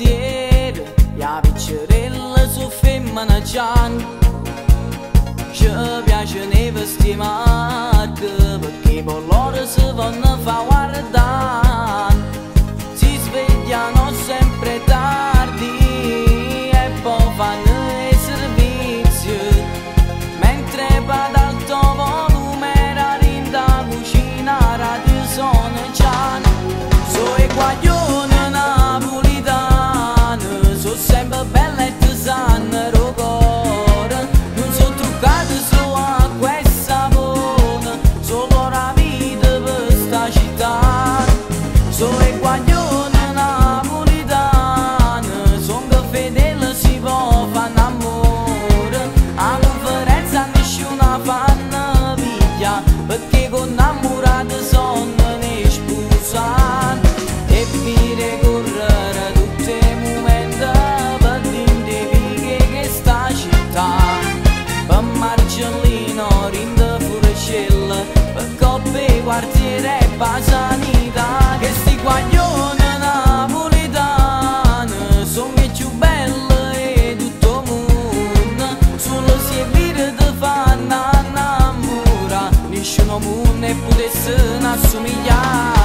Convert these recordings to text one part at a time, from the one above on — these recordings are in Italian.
quartiere, la piccerella su femmina gianna. Ci piace nei vestiti marche, perché per loro si vanno fa guardare. Si svegliano sempre tardi e poi fanno i servizi, mentre per alto volume la rinda cucina radio sono già. So i guaglioni napolitani, so sempre belle e ti sanno il cuore, non so truccati su acqua e sapone, solo la vita per sta città. So i guaglioni napolitani, son che fedeli si può fare amore, a conferenza nessuno fanno piglia, perché con innamorati sono ne sposati. E vire correre tutti i momenti per dimentichi che sta città, per Marcellino rinde furcella, per coppe quartiere e per sanità. Che sti guaglioni napolitani sono i più belli di tutto il mondo, solo si è vire di fanno innamorare, nessuno mondo e potesse assomigliare.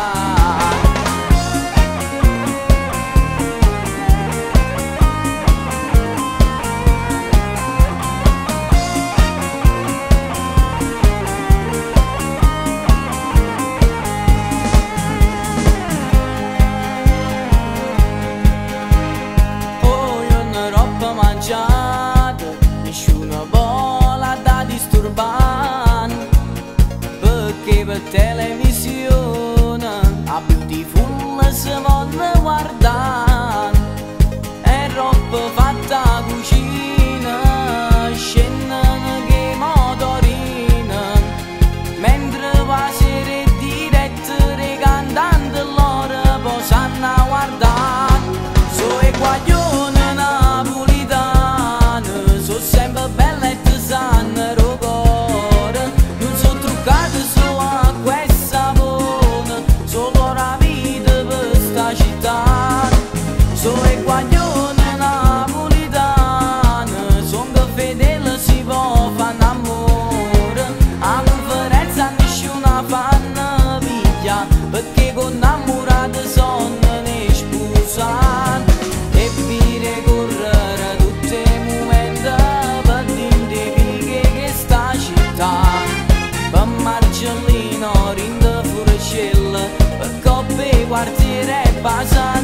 Nessuno vuole da disturbare, perché per televisione a Beautiful si vuole guardare. È roba fatta a cucina, scendono che motorina, mentre va sera dirette le cantanti loro poi sanno a guardare. So i guaglioni sempre belle e ti sanno il cuore, non sono truccati su acqua e sapone, solo la vita per sta città. So i guaglioni napolitani, son che fedeli si può fare amore, a conferenza nessuno fanno piglia, perché con innamorati sono ne sposati. E vire correre tutti i momenti per dimentichi che sta città, per Marcellino rinde furcella, per coppe quartiere e pasa.